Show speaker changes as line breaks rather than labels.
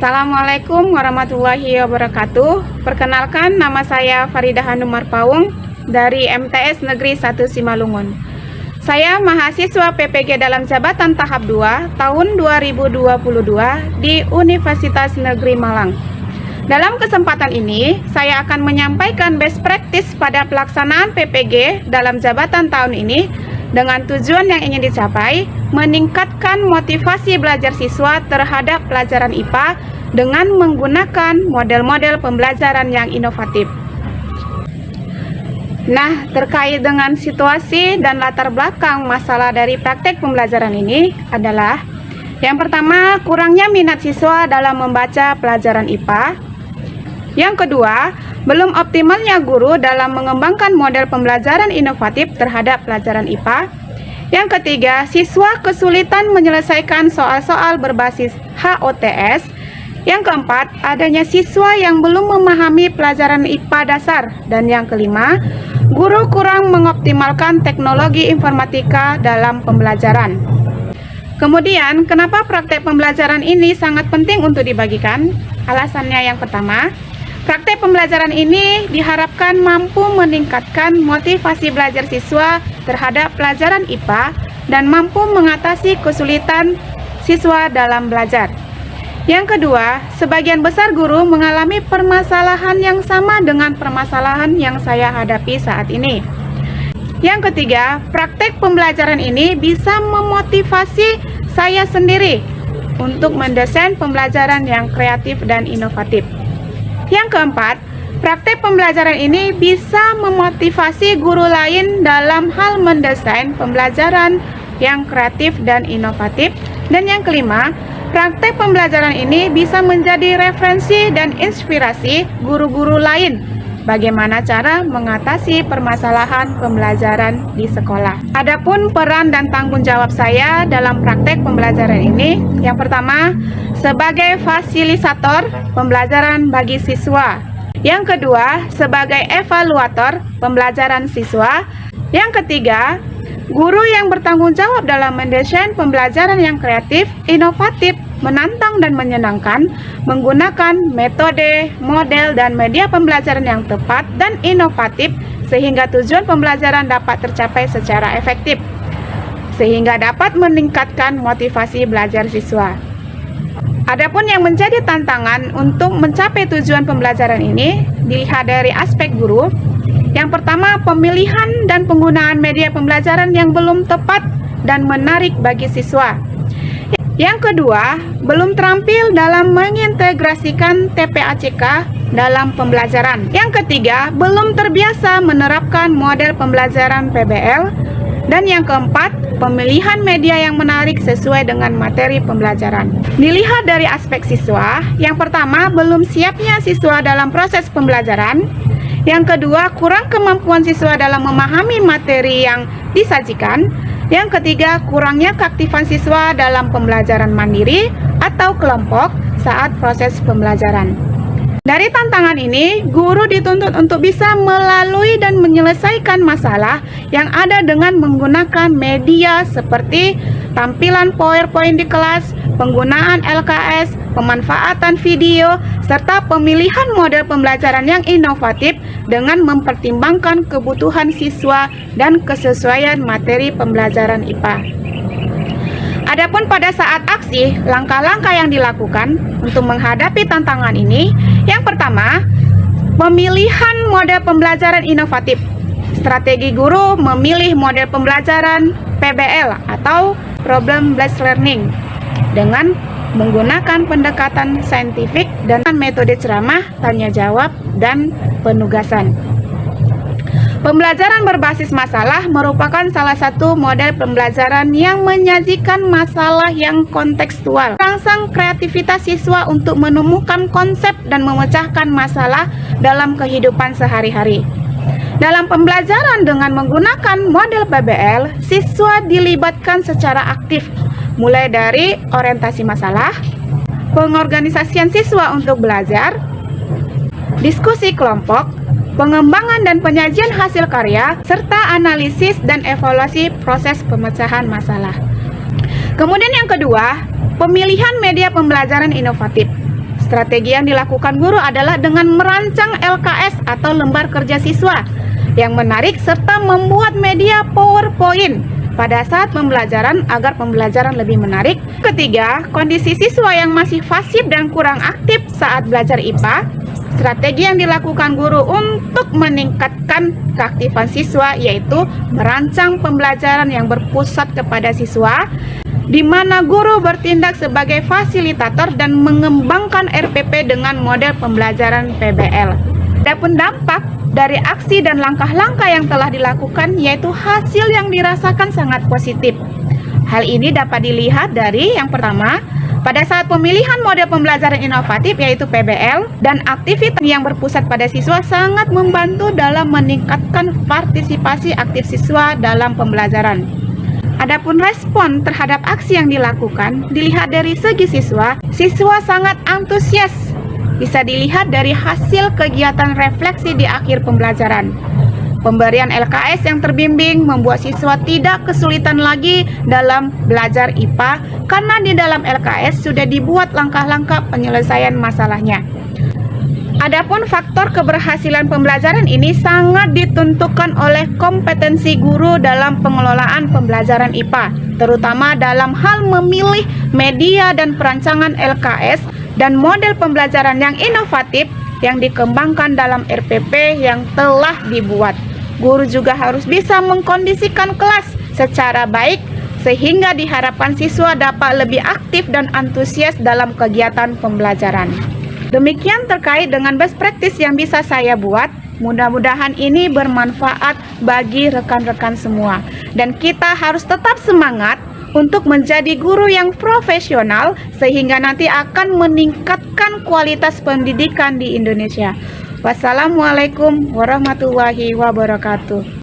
Assalamualaikum warahmatullahi wabarakatuh. Perkenalkan, nama saya Faridah Hanum Marpaung dari MTS Negeri 1 Simalungun. Saya mahasiswa PPG dalam jabatan tahap 2 tahun 2022 di Universitas Negeri Malang. Dalam kesempatan ini, saya akan menyampaikan best practice pada pelaksanaan PPG dalam jabatan tahun ini dengan tujuan yang ingin dicapai, meningkatkan motivasi belajar siswa terhadap pelajaran IPA dengan menggunakan model-model pembelajaran yang inovatif. Nah, terkait dengan situasi dan latar belakang masalah dari praktek pembelajaran ini adalah yang pertama, kurangnya minat siswa dalam membaca pelajaran IPA. Yang kedua, belum optimalnya guru dalam mengembangkan model pembelajaran inovatif terhadap pelajaran IPA. Yang ketiga, siswa kesulitan menyelesaikan soal-soal berbasis HOTS. Yang keempat, adanya siswa yang belum memahami pelajaran IPA dasar. Dan yang kelima, guru kurang mengoptimalkan teknologi informatika dalam pembelajaran. Kemudian, kenapa praktek pembelajaran ini sangat penting untuk dibagikan? Alasannya yang pertama, praktek pembelajaran ini diharapkan mampu meningkatkan motivasi belajar siswa terhadap pelajaran IPA dan mampu mengatasi kesulitan siswa dalam belajar. Yang kedua, sebagian besar guru mengalami permasalahan yang sama dengan permasalahan yang saya hadapi saat ini. Yang ketiga, praktek pembelajaran ini bisa memotivasi saya sendiri untuk mendesain pembelajaran yang kreatif dan inovatif. Yang keempat, praktek pembelajaran ini bisa memotivasi guru lain dalam hal mendesain pembelajaran yang kreatif dan inovatif. Dan yang kelima, praktek pembelajaran ini bisa menjadi referensi dan inspirasi guru-guru lain bagaimana cara mengatasi permasalahan pembelajaran di sekolah. Adapun peran dan tanggung jawab saya dalam praktek pembelajaran ini, yang pertama, sebagai fasilitator pembelajaran bagi siswa. Yang kedua, sebagai evaluator pembelajaran siswa. Yang ketiga, guru yang bertanggung jawab dalam mendesain pembelajaran yang kreatif, inovatif, menantang dan menyenangkan, menggunakan metode, model, dan media pembelajaran yang tepat dan inovatif sehingga tujuan pembelajaran dapat tercapai secara efektif, sehingga dapat meningkatkan motivasi belajar siswa. Adapun yang menjadi tantangan untuk mencapai tujuan pembelajaran ini dilihat dari aspek guru. Yang pertama, pemilihan dan penggunaan media pembelajaran yang belum tepat dan menarik bagi siswa. Yang kedua, belum terampil dalam mengintegrasikan TPACK dalam pembelajaran. Yang ketiga, belum terbiasa menerapkan model pembelajaran PBL. Dan yang keempat, pemilihan media yang menarik sesuai dengan materi pembelajaran. Dilihat dari aspek siswa, yang pertama, belum siapnya siswa dalam proses pembelajaran. Yang kedua, kurang kemampuan siswa dalam memahami materi yang disajikan. Yang ketiga, kurangnya keaktifan siswa dalam pembelajaran mandiri atau kelompok saat proses pembelajaran. Dari tantangan ini, guru dituntut untuk bisa melalui dan menyelesaikan masalah yang ada dengan menggunakan media seperti tampilan PowerPoint di kelas, penggunaan LKS, pemanfaatan video, serta pemilihan model pembelajaran yang inovatif dengan mempertimbangkan kebutuhan siswa dan kesesuaian materi pembelajaran IPA. Adapun pada saat aksi, langkah-langkah yang dilakukan untuk menghadapi tantangan ini, yang pertama, pemilihan model pembelajaran inovatif. Strategi guru memilih model pembelajaran PBL atau Problem Based Learning dengan menggunakan pendekatan saintifik dan metode ceramah, tanya jawab, dan penugasan. Pembelajaran berbasis masalah merupakan salah satu model pembelajaran yang menyajikan masalah yang kontekstual. Merangsang kreativitas siswa untuk menemukan konsep dan memecahkan masalah dalam kehidupan sehari-hari. Dalam pembelajaran dengan menggunakan model PBL, siswa dilibatkan secara aktif, mulai dari orientasi masalah, pengorganisasian siswa untuk belajar, diskusi kelompok, pengembangan dan penyajian hasil karya, serta analisis dan evaluasi proses pemecahan masalah. Kemudian yang kedua, pemilihan media pembelajaran inovatif. Strategi yang dilakukan guru adalah dengan merancang LKS atau lembar kerja siswa yang menarik serta membuat media PowerPoint pada saat pembelajaran agar pembelajaran lebih menarik. Ketiga, kondisi siswa yang masih pasif dan kurang aktif saat belajar IPA. Strategi yang dilakukan guru untuk meningkatkan keaktifan siswa yaitu merancang pembelajaran yang berpusat kepada siswa, di mana guru bertindak sebagai fasilitator dan mengembangkan RPP dengan model pembelajaran PBL. Adapun dampak dari aksi dan langkah-langkah yang telah dilakukan yaitu hasil yang dirasakan sangat positif. Hal ini dapat dilihat dari yang pertama, pada saat pemilihan model pembelajaran inovatif yaitu PBL dan aktivitas yang berpusat pada siswa sangat membantu dalam meningkatkan partisipasi aktif siswa dalam pembelajaran. Adapun respon terhadap aksi yang dilakukan dilihat dari segi siswa sangat antusias. Bisa dilihat dari hasil kegiatan refleksi di akhir pembelajaran. Pemberian LKS yang terbimbing membuat siswa tidak kesulitan lagi dalam belajar IPA karena di dalam LKS sudah dibuat langkah-langkah penyelesaian masalahnya. Adapun faktor keberhasilan pembelajaran ini sangat ditentukan oleh kompetensi guru dalam pengelolaan pembelajaran IPA, terutama dalam hal memilih media dan perancangan LKS dan model pembelajaran yang inovatif yang dikembangkan dalam RPP yang telah dibuat. Guru juga harus bisa mengkondisikan kelas secara baik sehingga diharapkan siswa dapat lebih aktif dan antusias dalam kegiatan pembelajaran. Demikian terkait dengan best practice yang bisa saya buat. Mudah-mudahan ini bermanfaat bagi rekan-rekan semua. Dan kita harus tetap semangat untuk menjadi guru yang profesional sehingga nanti akan meningkatkan kualitas pendidikan di Indonesia. Wassalamualaikum warahmatullahi wabarakatuh.